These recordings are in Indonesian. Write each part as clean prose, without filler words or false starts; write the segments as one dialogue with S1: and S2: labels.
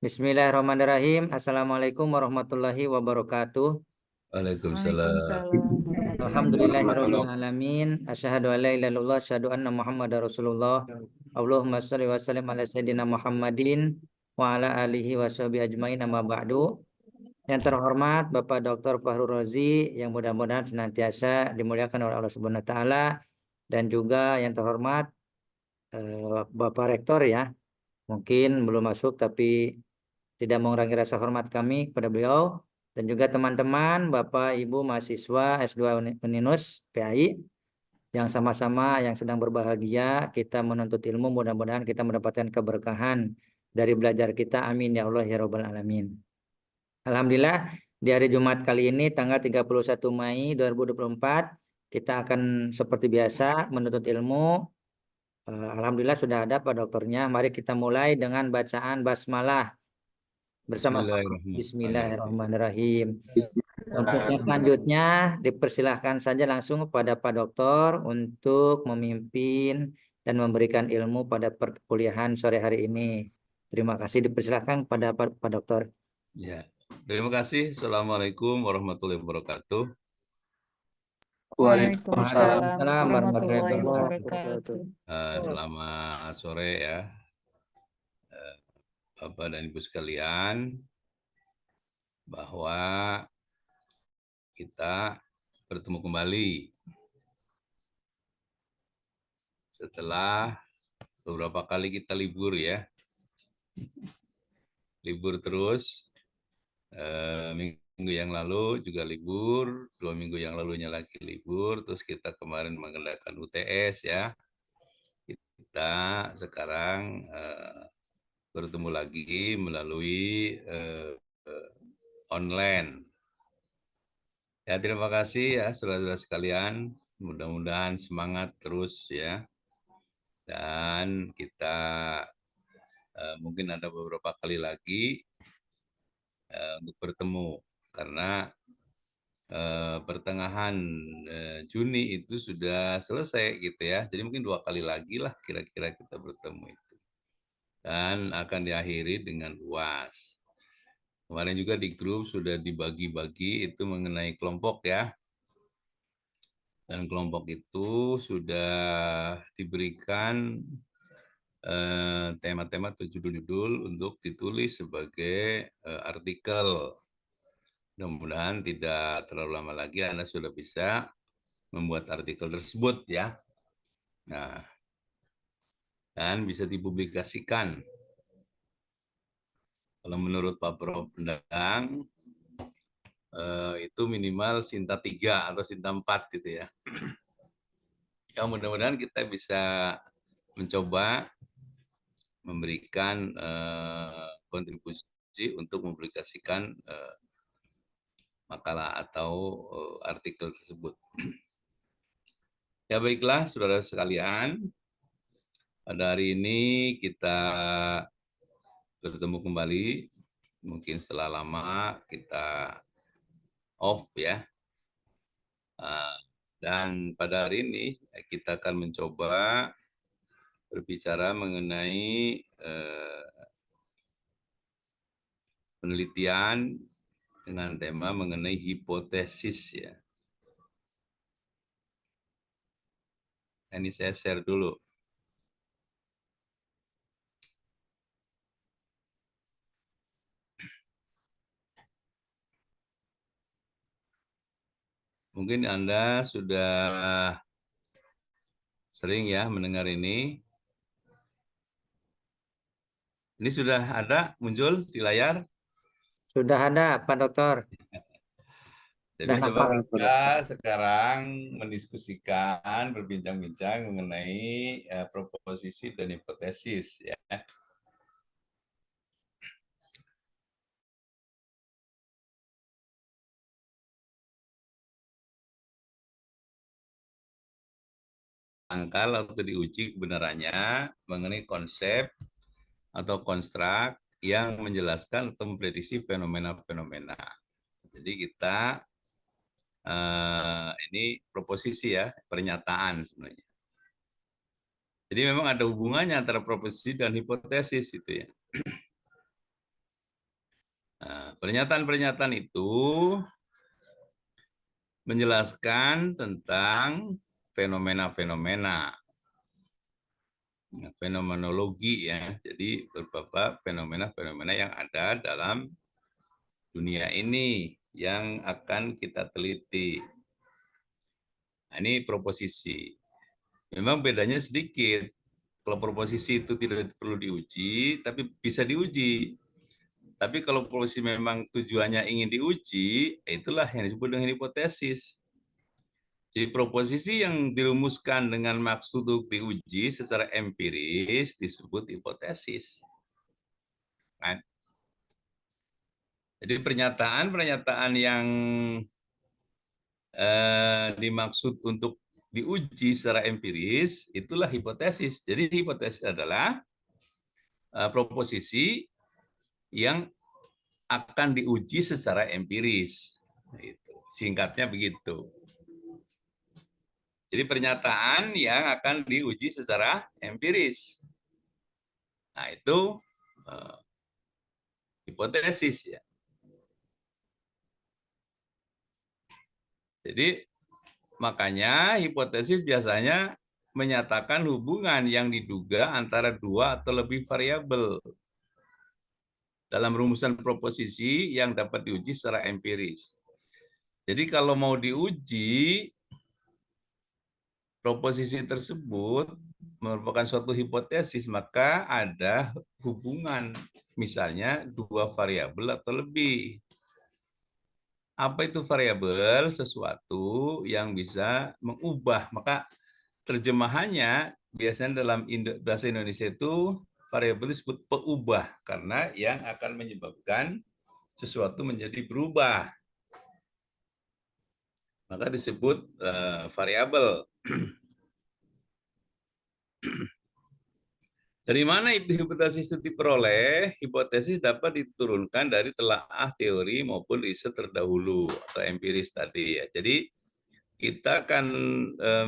S1: Bismillahirrahmanirrahim. Assalamualaikum warahmatullahi wabarakatuh.
S2: Waalaikumsalam.
S3: Waalaikumsalam warahmatullahi
S1: Alhamdulillahirabbil
S3: wabarakatuh.
S1: alamin. Asyhadu an la ilaha illallah, asyhadu anna Muhammadar Rasulullah. Allahumma shalli wa sallim ala sayyidina Muhammadin wa ala alihi wa sahbihi ajmain, amma ba'du. Yang terhormat Bapak Dr. Fahru Rozi, yang mudah-mudahan senantiasa dimuliakan oleh Allah Subhanahu wa taala, dan juga yang terhormat Bapak Rektor ya. Mungkin belum masuk tapi tidak mengurangi rasa hormat kami kepada beliau, dan juga teman-teman Bapak Ibu mahasiswa S2 Uninus PAI yang sama-sama yang sedang berbahagia kita menuntut ilmu, mudah-mudahan kita mendapatkan keberkahan dari belajar kita, amin ya Allah ya Rabbal alamin. Alhamdulillah, di hari Jumat kali ini tanggal 31 Mei 2024 kita akan seperti biasa menuntut ilmu. Alhamdulillah sudah ada Pak Dokternya. Mari kita mulai dengan bacaan basmalah bersama
S2: Bismillahirrahmanirrahim.
S1: Bismillahirrahmanirrahim. Untuk yang
S3: Bismillahirrahmanirrahim.
S1: selanjutnya dipersilahkan saja langsung kepada Pak Dokter untuk memimpin dan memberikan ilmu pada perkuliahan sore hari ini. Terima kasih, dipersilahkan pada Pak Dokter.
S2: Ya, terima kasih. Assalamualaikum warahmatullahi wabarakatuh.
S3: Waalaikumsalam
S1: Waalaikumsalam warahmatullahi
S3: warahmatullahi
S1: wabarakatuh.
S3: wabarakatuh.
S2: Selamat sore ya, Bapak dan Ibu sekalian, bahwa kita bertemu kembali setelah beberapa kali kita libur ya. Libur terus, minggu yang lalu juga libur, 2 minggu yang lalunya lagi libur, terus kita kemarin mengadakan UTS ya. Kita sekarang bertemu lagi melalui online. Ya, terima kasih ya saudara-saudara sekalian. Mudah-mudahan semangat terus ya. Dan kita mungkin ada beberapa kali lagi untuk bertemu, karena pertengahan Juni itu sudah selesai gitu ya. Jadi mungkin 2 kali lagi lah kira-kira kita bertemu itu. Dan akan diakhiri dengan UAS. Kemarin juga di grup sudah dibagi-bagi itu mengenai kelompok ya. Dan kelompok itu sudah diberikan tema-tema atau judul-judul untuk ditulis sebagai artikel. Mudah-mudahan tidak terlalu lama lagi Anda sudah bisa membuat artikel tersebut ya. Nah, dan bisa dipublikasikan. Kalau menurut Pak Prof. Pendang, itu minimal Sinta 3 atau Sinta 4 gitu ya. Ya, mudah-mudahan kita bisa mencoba memberikan kontribusi untuk mempublikasikan makalah atau artikel tersebut. Ya baiklah, saudara sekalian, pada hari ini kita bertemu kembali, mungkin setelah lama kita off ya. Dan pada hari ini kita akan mencoba berbicara mengenai penelitian dengan tema mengenai hipotesis ya. Ini saya share dulu. Mungkin Anda sudah sering ya mendengar ini. Ini sudah ada muncul di layar?
S1: Sudah ada Pak Dokter.
S2: Jadi
S1: Dan
S2: coba
S1: apa?
S2: kita sekarang mendiskusikan, berbincang-bincang mengenai proposisi dan hipotesis ya. Angkal atau diuji kebenarannya mengenai konsep atau konstruk yang menjelaskan atau memprediksi fenomena-fenomena. Jadi kita ini proposisi ya, pernyataan sebenarnya. Jadi memang ada hubungannya antara proposisi dan hipotesis itu ya. Pernyataan-pernyataan itu menjelaskan tentang fenomena-fenomena, fenomenologi ya. Jadi beberapa fenomena-fenomena yang ada dalam dunia ini yang akan kita teliti. Nah, ini proposisi. Memang bedanya sedikit. Kalau proposisi itu tidak perlu diuji, tapi bisa diuji. Tapi kalau proposisi memang tujuannya ingin diuji, itulah yang disebut dengan hipotesis. Jadi proposisi yang dirumuskan dengan maksud untuk diuji secara empiris disebut hipotesis. Kan? Jadi pernyataan-pernyataan yang dimaksud untuk diuji secara empiris, itulah hipotesis. Jadi hipotesis adalah proposisi yang akan diuji secara empiris. Itu. Singkatnya begitu. Jadi pernyataan yang akan diuji secara empiris. Nah itu hipotesis ya. Jadi makanya hipotesis biasanya menyatakan hubungan yang diduga antara dua atau lebih variabel dalam rumusan proposisi yang dapat diuji secara empiris. Jadi kalau mau diuji, proposisi tersebut merupakan suatu hipotesis, maka ada hubungan, misalnya dua variabel atau lebih. Apa itu variabel? Sesuatu yang bisa mengubah. Maka terjemahannya biasanya dalam bahasa Indonesia itu variabel disebut peubah, karena yang akan menyebabkan sesuatu menjadi berubah. Maka disebut variabel. Dari mana hipotesis itu diperoleh? Hipotesis dapat diturunkan dari telaah teori maupun riset terdahulu atau empiris tadi ya. Jadi kita akan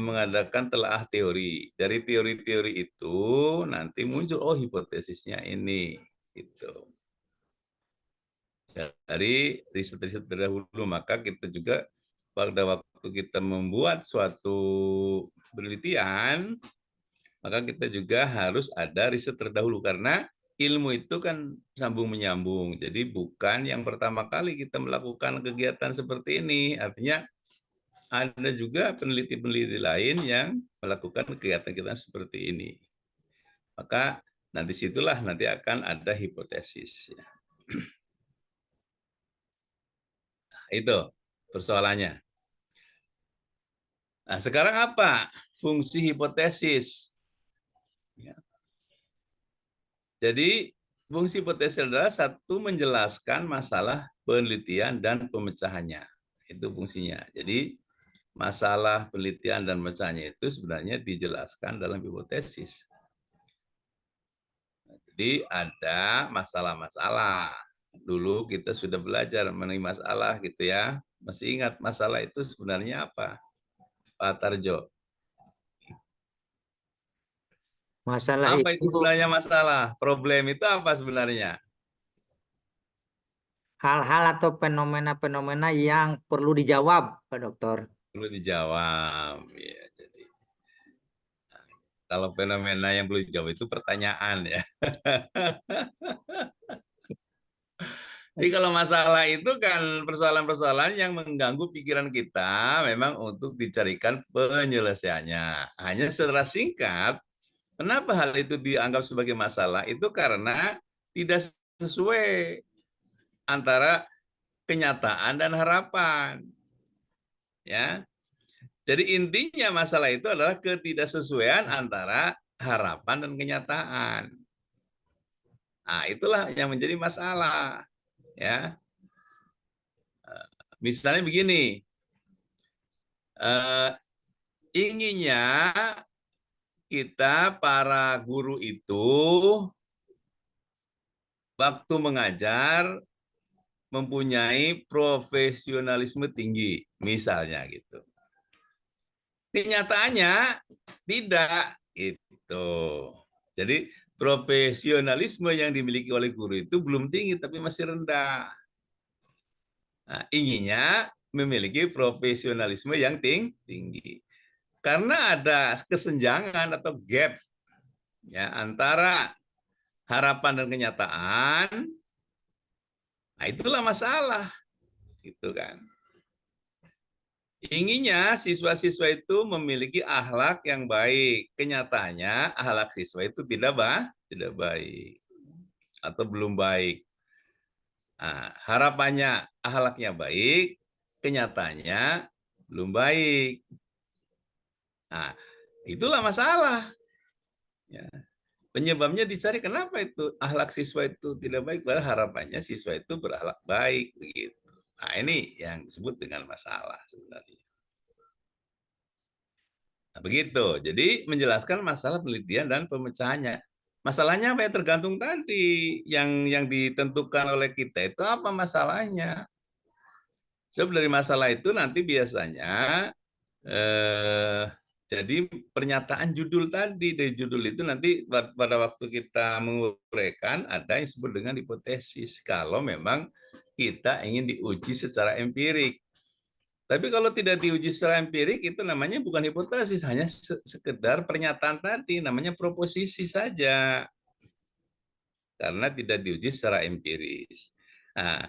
S2: mengadakan telaah teori. Dari teori-teori itu nanti muncul hipotesisnya ini gitu. Dari riset-riset terdahulu, maka kita juga pada waktu kita membuat suatu penelitian, maka kita juga harus ada riset terdahulu karena ilmu itu kan sambung menyambung. Jadi bukan yang pertama kali kita melakukan kegiatan seperti ini. Artinya ada juga peneliti-peneliti lain yang melakukan kegiatan-kegiatan seperti ini. Maka nanti situlah nanti akan ada hipotesis. Nah, itu persoalannya. Nah, sekarang apa fungsi hipotesis? Ya. Jadi, fungsi hipotesis adalah satu, menjelaskan masalah penelitian dan pemecahannya. Itu fungsinya. Jadi, masalah penelitian dan pemecahannya itu sebenarnya dijelaskan dalam hipotesis. Jadi, ada masalah-masalah. Dulu kita sudah belajar mengenai masalah gitu ya. Masih ingat masalah itu sebenarnya apa, Pak Tarjo?
S1: Masalah
S2: Apa
S1: itu
S2: itu sebenarnya masalah? Problem itu apa sebenarnya?
S1: hal-hal atau fenomena-fenomena yang perlu dijawab, Pak Dokter.
S2: Perlu dijawab. Ya, jadi kalau fenomena yang perlu dijawab itu pertanyaan ya. Jadi kalau masalah itu kan persoalan-persoalan yang mengganggu pikiran kita memang untuk dicarikan penyelesaiannya. Hanya secara singkat, kenapa hal itu dianggap sebagai masalah? Itu karena tidak sesuai antara kenyataan dan harapan. Ya. Jadi intinya masalah itu adalah ketidaksesuaian antara harapan dan kenyataan. Nah, itulah yang menjadi masalah. Ya, misalnya begini, inginnya kita para guru itu waktu mengajar mempunyai profesionalisme tinggi, misalnya gitu. Kenyataannya tidak gitu. Jadi profesionalisme yang dimiliki oleh guru itu belum tinggi tapi masih rendah. Nah, inginnya memiliki profesionalisme yang tinggi. Karena ada kesenjangan atau gap ya antara harapan dan kenyataan, nah itulah masalah, gitu kan. Inginnya siswa-siswa itu memiliki akhlak yang baik. Kenyataannya akhlak siswa itu tidak baik atau belum baik. Nah, harapannya akhlaknya baik, kenyataannya belum baik. Nah, itulah masalah. Ya. Penyebabnya dicari kenapa itu akhlak siswa itu tidak baik, padahal harapannya siswa itu berakhlak baik begitu. Nah, ini yang disebut dengan masalah sebenarnya. Nah, begitu. Jadi menjelaskan masalah penelitian dan pemecahannya. Masalahnya apa ya, tergantung tadi yang ditentukan oleh kita itu apa masalahnya. Sebab dari masalah itu nanti biasanya eh, jadi pernyataan judul tadi, dari judul itu nanti pada waktu kita menguraikan ada yang disebut dengan hipotesis. Kalau memang kita ingin diuji secara empirik. Tapi kalau tidak diuji secara empirik itu namanya bukan hipotesis, hanya sekedar pernyataan tadi, namanya proposisi saja. Karena tidak diuji secara empiris. Nah,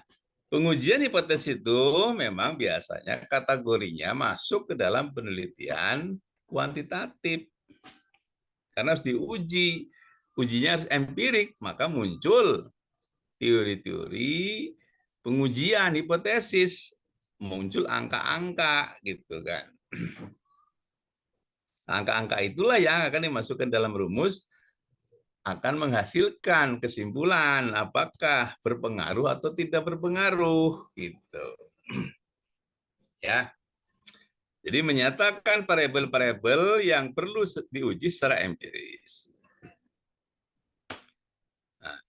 S2: pengujian hipotesis itu memang biasanya kategorinya masuk ke dalam penelitian kuantitatif. Karena harus diuji. Ujinya harus empirik, maka muncul teori-teori pengujian hipotesis, muncul angka-angka gitu kan. Angka-angka itulah yang akan dimasukkan dalam rumus, akan menghasilkan kesimpulan apakah berpengaruh atau tidak berpengaruh gitu. Ya. Jadi menyatakan variabel-variabel yang perlu diuji secara empiris. Nah,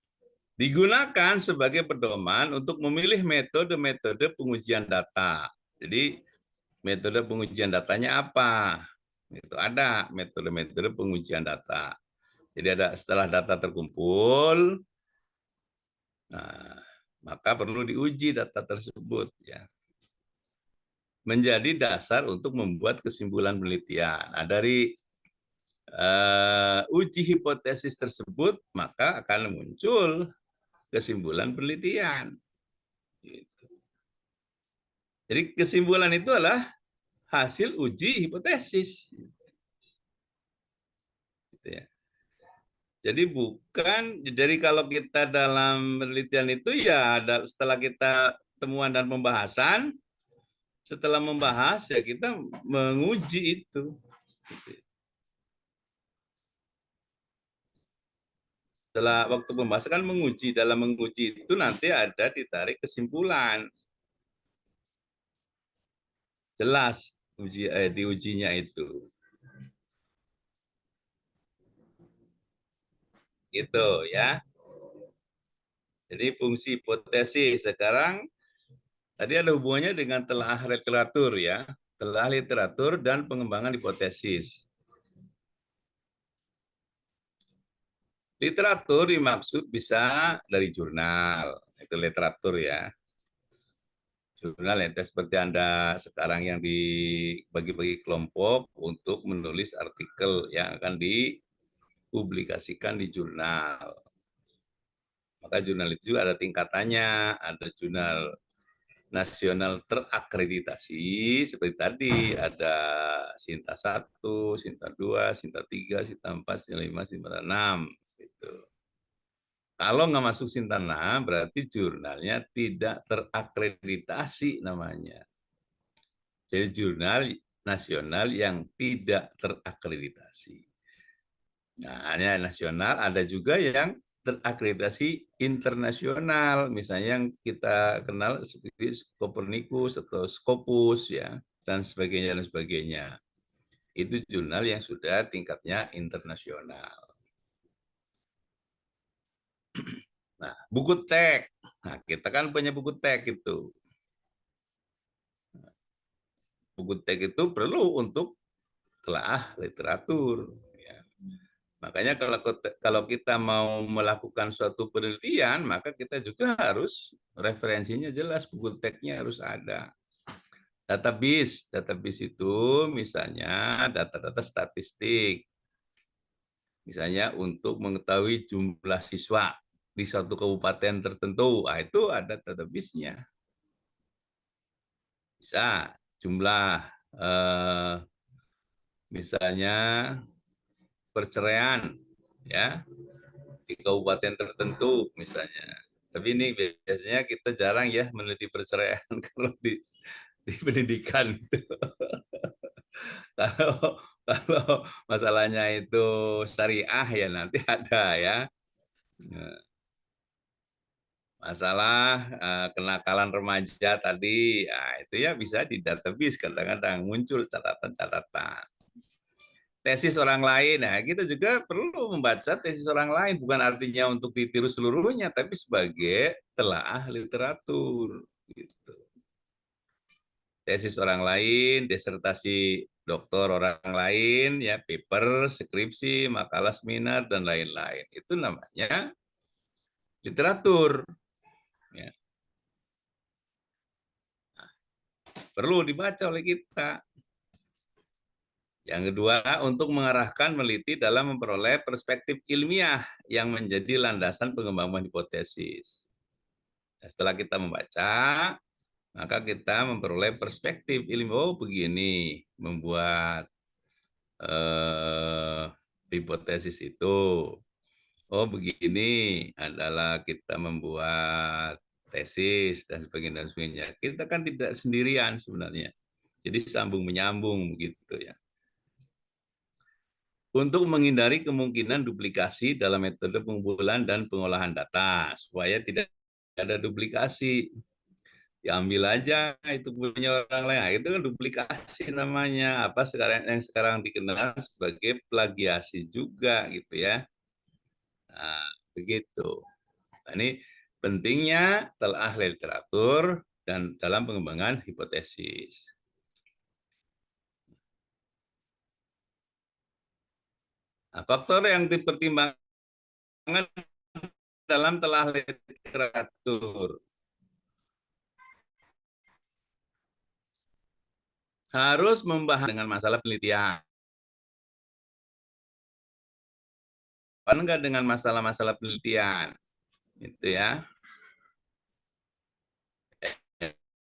S2: digunakan sebagai pedoman untuk memilih metode-metode pengujian data. Jadi metode pengujian datanya apa? Itu ada metode-metode pengujian data. Jadi ada setelah data terkumpul, nah, maka perlu diuji data tersebut ya. Menjadi dasar untuk membuat kesimpulan penelitian. Nah, dari uji hipotesis tersebut, maka akan muncul kesimpulan penelitian. Gitu. Jadi kesimpulan itu adalah hasil uji hipotesis. Gitu ya. Jadi bukan, jadi kalau kita dalam penelitian itu ya setelah kita temuan dan pembahasan, setelah membahas ya kita menguji itu. Setelah waktu pembahasan kan menguji, dalam menguji itu nanti ada ditarik kesimpulan. Jelas diujinya itu. Gitu ya. Jadi fungsi hipotesis sekarang tadi ada hubungannya dengan telaah literatur ya. Telaah literatur dan pengembangan hipotesis. Literatur dimaksud bisa dari jurnal, itu literatur ya. Jurnal itu seperti Anda sekarang yang dibagi-bagi kelompok untuk menulis artikel yang akan dipublikasikan di jurnal. Maka jurnal itu juga ada tingkatannya, ada jurnal nasional terakreditasi, seperti tadi ada Sinta 1, Sinta 2, Sinta 3, Sinta 4, Sinta 5, Sinta 6. Gitu. Kalau nggak masuk Sinta 6, berarti jurnalnya tidak terakreditasi namanya. Jadi jurnal nasional yang tidak terakreditasi. Nah, hanya nasional, ada juga yang terakreditasi internasional, misalnya yang kita kenal seperti Copernicus atau Scopus ya, dan sebagainya. Itu jurnal yang sudah tingkatnya internasional. Nah, buku teks. Nah, kita kan punya buku teks itu. Buku teks itu perlu untuk telaah literatur. Ya. Makanya kalau kita mau melakukan suatu penelitian, maka kita juga harus referensinya jelas, buku teksnya harus ada. Database itu misalnya data-data statistik. Misalnya untuk mengetahui jumlah siswa di suatu kabupaten tertentu, itu ada database-nya. Bisa jumlah misalnya perceraian ya di kabupaten tertentu misalnya. Tapi ini biasanya kita jarang ya meneliti perceraian kalau di pendidikan itu. Kalau kalau masalahnya itu syariah ya nanti ada ya. Masalah kenakalan remaja tadi, itu ya bisa di database kadang-kadang muncul catatan-catatan. Tesis orang lain, nah kita juga perlu membaca tesis orang lain, bukan artinya untuk ditiru seluruhnya, tapi sebagai telaah literatur. Gitu. Tesis orang lain, disertasi doktor orang lain, ya paper, skripsi, makalah seminar, dan lain-lain. Itu namanya literatur. Ya. Nah, perlu dibaca oleh kita. Yang kedua, untuk mengarahkan meneliti dalam memperoleh perspektif ilmiah yang menjadi landasan pengembangan hipotesis. Nah, setelah kita membaca, maka kita memperoleh perspektif ilmiah. Oh, begini membuat hipotesis itu. Oh, begini adalah kita membuat tesis dan sebagainya. Kita kan tidak sendirian sebenarnya. Jadi sambung menyambung begitu ya. Untuk menghindari kemungkinan duplikasi dalam metode pengumpulan dan pengolahan data, supaya tidak ada duplikasi. Diambil aja itu punya orang lain. Nah, itu kan duplikasi namanya. Apa yang sekarang dikenal sebagai plagiasi juga gitu ya. Nah, begitu. Nah, ini pentingnya telaah literatur dan dalam pengembangan hipotesis. Nah, faktor yang dipertimbangkan dalam telaah literatur harus membahas dengan masalah penelitian. Enggak dengan masalah-masalah penelitian. Itu ya.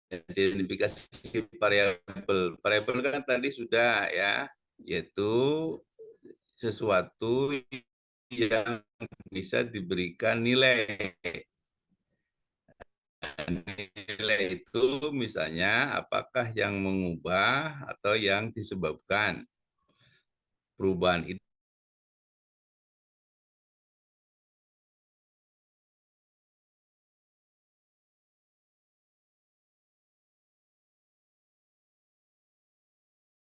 S2: Identifikasi variabel. Variabel kan tadi sudah ya, yaitu sesuatu yang bisa diberikan nilai. Nilai itu misalnya apakah yang mengubah atau yang disebabkan perubahan itu